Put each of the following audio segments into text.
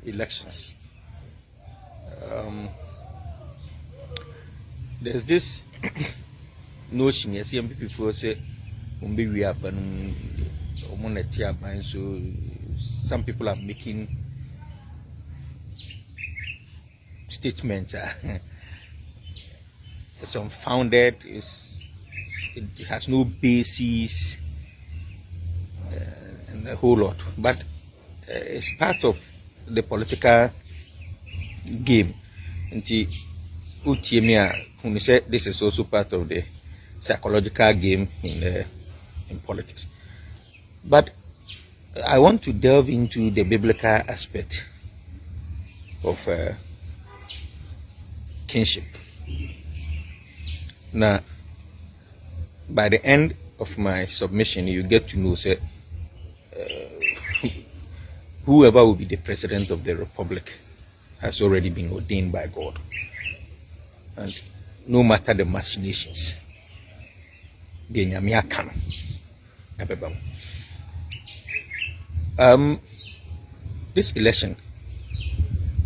elections. There's this notion, yes, some people say, we are so some people are making statements. It's unfounded, it has no basis, and a whole lot. But it's part of the political game. And when you say this is also part of the psychological game in politics. But I want to delve into the biblical aspect of kinship. Now, by the end of my submission, you get to know, say, whoever will be the president of the republic has already been ordained by God. And no matter the machinations, the Yammin can. This election,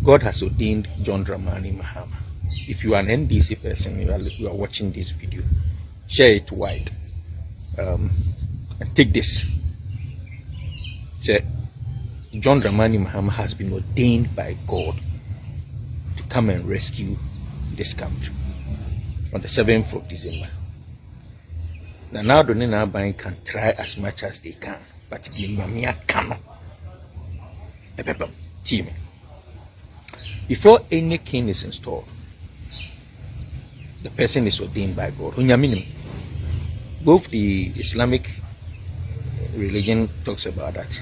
God has ordained John Dramani Mahama. If you are an NDC person, you are watching this video, share it wide. And take this. Say, John Dramani Mahama has been ordained by God to come and rescue this country on the 7th of December. Now the Nina can try as much as they can, but the Yammin cannot. Team. Before any king is installed, the person is ordained by God. Both the Islamic religion talks about that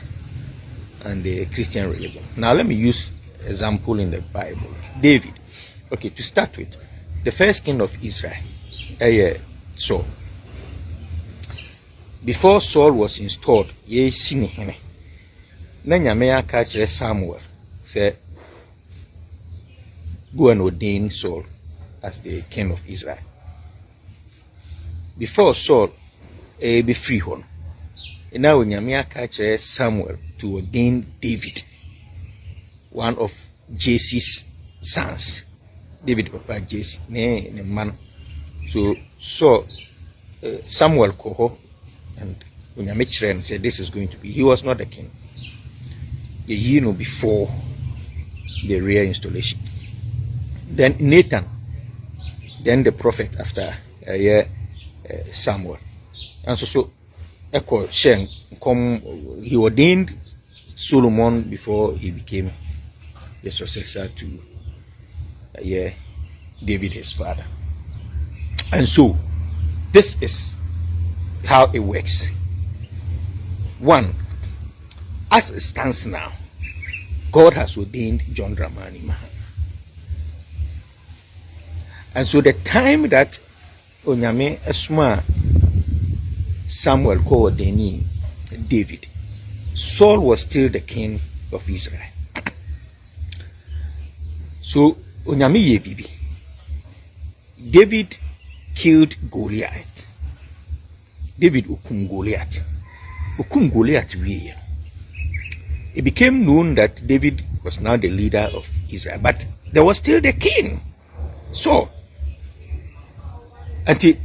and the Christian religion. Now let me use example in the Bible. David. Okay, to start with, the first king of Israel, Saul. Before Saul was installed, Nanyamea catch Samuel said, go and ordain Saul as the king of Israel. Before Saul, be free one. And now Nyamea catch Samuel to ordain David, one of Jesse's sons. David Papa Jesse, ne man. So Samuel Koho and Unyamechre said this is going to be. He was not the king. Before the real installation. Then Nathan, then the prophet after Samuel. And so Echo Shen he ordained Solomon before he became the successor to David his father. And so this is how it works. One, as it stands now, God has ordained John Dramani Mahama. And so the time that Onyame Esma Samuel co-ordaining David, Saul was still the king of Israel. So Onyame ye bibi. David killed Goliath. David okum Goliath. Okum Goliath we. It became known that David was now the leader of Israel, but there was still the king. So, until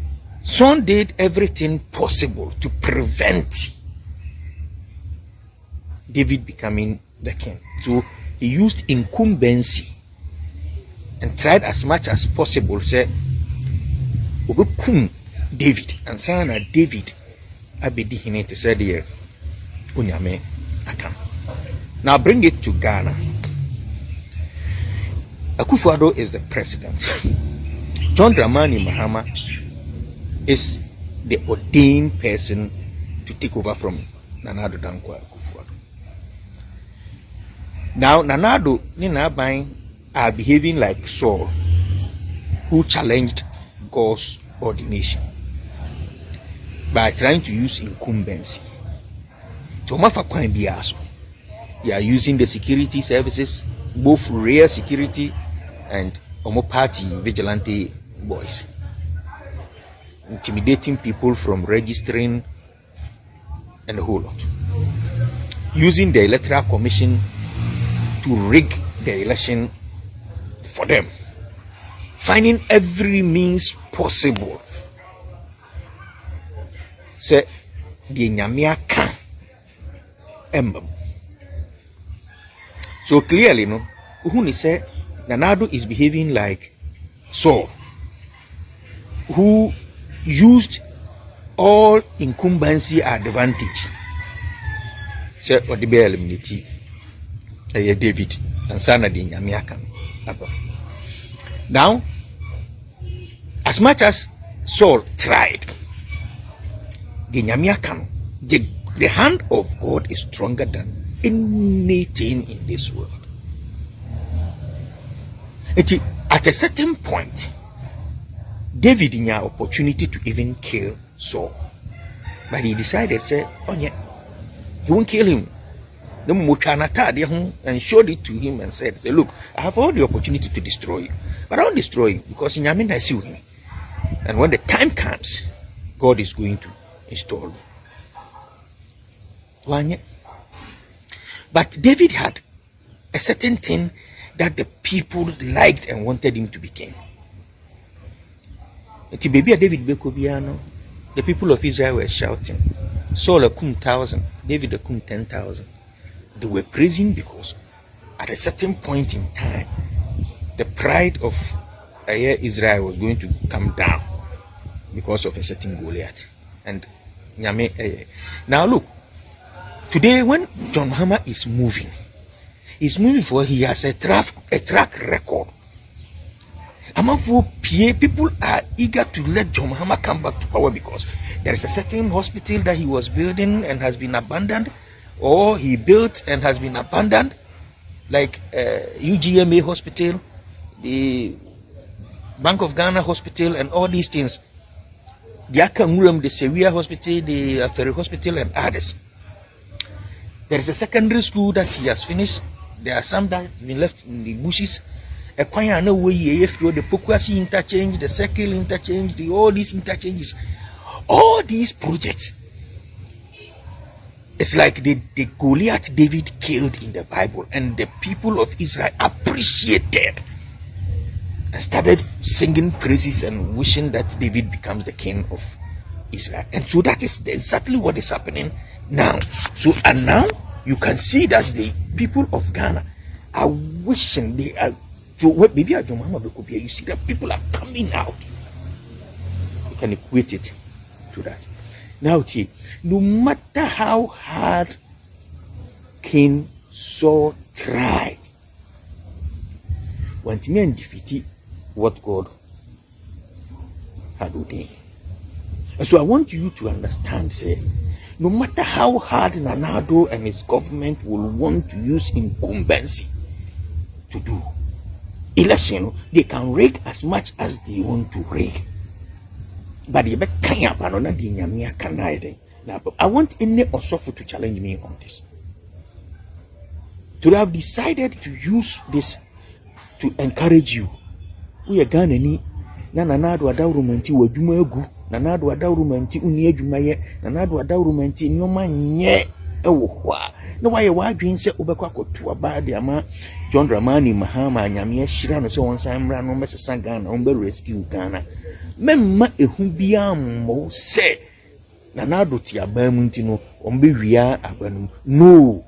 Son did everything possible to prevent David becoming the king. So he used incumbency and tried as much as possible say Obekum David and Sana David abedi hine to say the Unyame akam. Now bring it to Ghana. Akufo-Addo is the president. John Dramani Mahama is the ordained person to take over from Nana Addo Dankwa Akufo-Addo. Now Nana Addo Ninabai are behaving like Saul, who challenged God's ordination by trying to use incumbency. So they are using the security services, both real security and party vigilante boys, intimidating people from registering and a whole lot, using the electoral commission to rig the election for them, finding every means possible. Say the Nyamia can ember. So clearly, no, Uhuni said Nana-Addo is behaving like Saul, who used all incumbency advantage. Say what the bear eliminate David and Sana the Nyamia can. Now, as much as Saul tried, the Nyamia can, the hand of God is stronger than anything in this world. At a certain point, David had an opportunity to even kill Saul, but he decided, say, oh yeah, he won't kill him. And showed it to him and said, look, I have all the opportunity to destroy you, but I won't destroy you because in Yammin I see him. And when the time comes, God is going to install you. But David had a certain thing that the people liked and wanted him to be king. The people of Israel were shouting, Saul a 1,000, David a 10,000. They were praising because at a certain point in time, the pride of Israel was going to come down because of a certain Goliath. And now look, today when John Mahama is moving, he's moving for he has a track record. People are eager to let John Mahama come back to power because there is a certain hospital that he was building and has been abandoned, or he built and has been abandoned, like UGMA hospital, the Bank of Ghana hospital, and all these things. The Akamuram, the Seria hospital, the Ferry hospital, and others. There is a secondary school that he has finished. There are some that have been left in the bushes. The Pokwasi interchange, the Circle interchange, all these interchanges, all these projects. It's like the Goliath David killed in the Bible, and the people of Israel appreciated and started singing praises and wishing that David becomes the king of Israel. And so that is exactly what is happening now. So, and now you can see that the people of Ghana are wishing, they are, so maybe you see that people are coming out. You can equate it to that. Now, no matter how hard King Saul tried, when men defeated what God had ordained. And so I want you to understand, say, no matter how hard Nana-Addo and his government will want to use incumbency to do election, they can rig as much as they want to rig. But I want any Osofo to challenge me on this. To have decided to use this to encourage you. We are Ghanani. Nana-Addo adawrumanti wajuma egu. Nana-Addo adawrumanti uni ejumaye. Nana-Addo adawrumanti nyoma nye ewo hwa. Na waye wadwin se obekwa kotu aba de ama John Dramani Mahama nyame hira no se wonsan mra no mesesa Ghana on be rescue Ghana. Memma ehu bia mo se Nana-Addo ti abamu nti no on be wia abanum. No.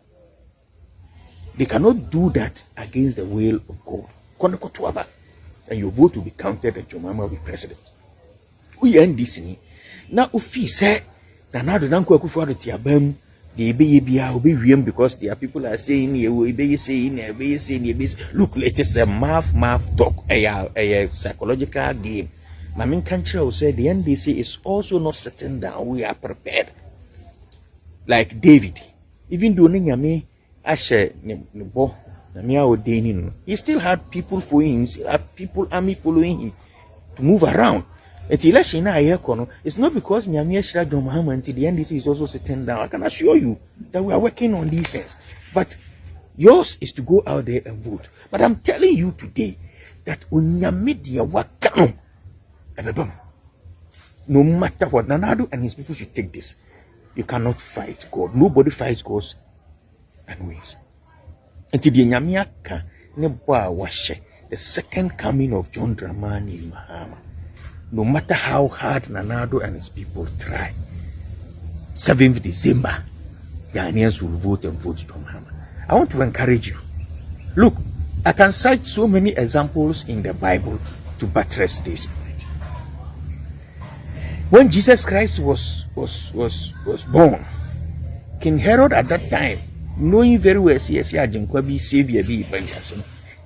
They cannot do that against the will of God. And your vote will be counted and your mama will be president. We end this in now. Ufi say Nana-Addo nanko Akufo-Addo ti abam the be bia obi wiem because there are people are saying be saying look, let us a math talk a psychological game. Mamin country will say the NDC is also not certain that we are prepared. Like David, even though Nyame Ashe Nebo he still had people following him, still had people army following him to move around. It's not because Nyame Shira John Mahama until the NDC is also sitting down. I can assure you that we are working on these things. But yours is to go out there and vote. But I'm telling you today that no matter what, Nana-Addo and his people should take this. You cannot fight God. Nobody fights God and wins. Until the Nyamiaka, the second coming of John Dramani Mahama. No matter how hard Nana-Addo and his people try, 7th December, Ghanaians will vote and vote John Mahama. I want to encourage you. Look, I can cite so many examples in the Bible to buttress this point. When Jesus Christ was born, King Herod at that time, knowing very well Savior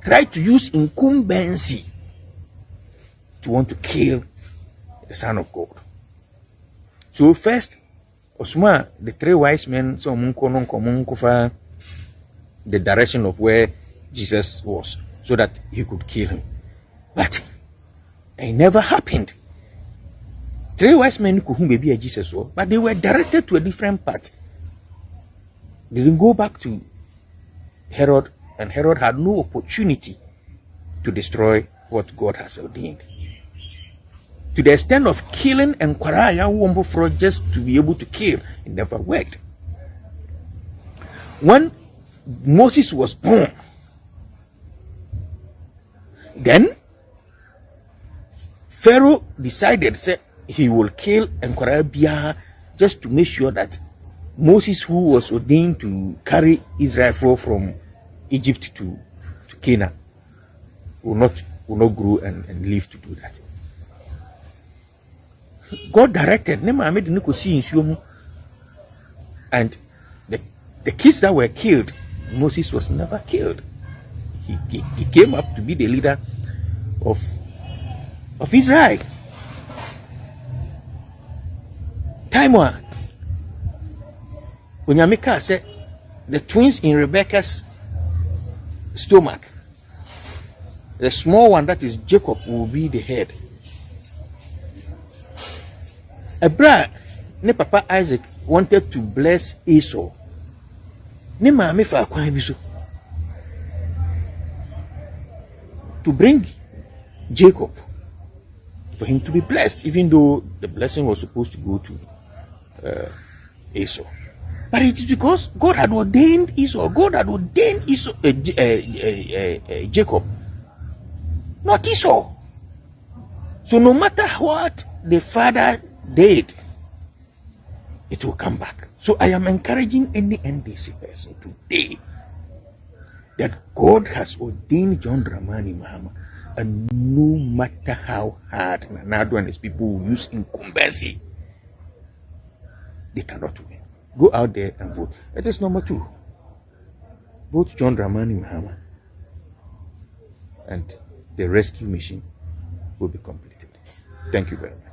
tried to use incumbency to want to kill the Son of God. So first, Osma, the 3 wise men, so the direction of where Jesus was, so that he could kill him. But it never happened. 3 wise men could be Jesus, but they were directed to a different path. They didn't go back to Herod, and Herod had no opportunity to destroy what God has ordained. To the extent of killing and Kwaraya just to be able to kill, it never worked. When Moses was born, then Pharaoh decided he will kill Nkwarabia just to make sure that Moses, who was ordained to carry Israel from Egypt to Canaan, will not grow and live to do that. God directed, and the kids that were killed, Moses was never killed. He came up to be the leader of Israel. Time one, when Yamika said the twins in Rebecca's stomach, the small one, that is Jacob, will be the head. Abraham, ne Papa Isaac wanted to bless Esau. Ne maame fa kwan bi so to bring Jacob, for him to be blessed, even though the blessing was supposed to go to Esau. But it is because God had ordained Esau. God had ordained Esau, Jacob, not Esau. So no matter what the father did, it will come back. So I am encouraging any NDC person today that God has ordained John Dramani Mahama, and no matter how hard Nana-Addo and his people will use incumbency, they cannot win. Go out there and vote. That is number 2. Vote John Dramani Mahama, and the rescue mission will be completed. Thank you very much.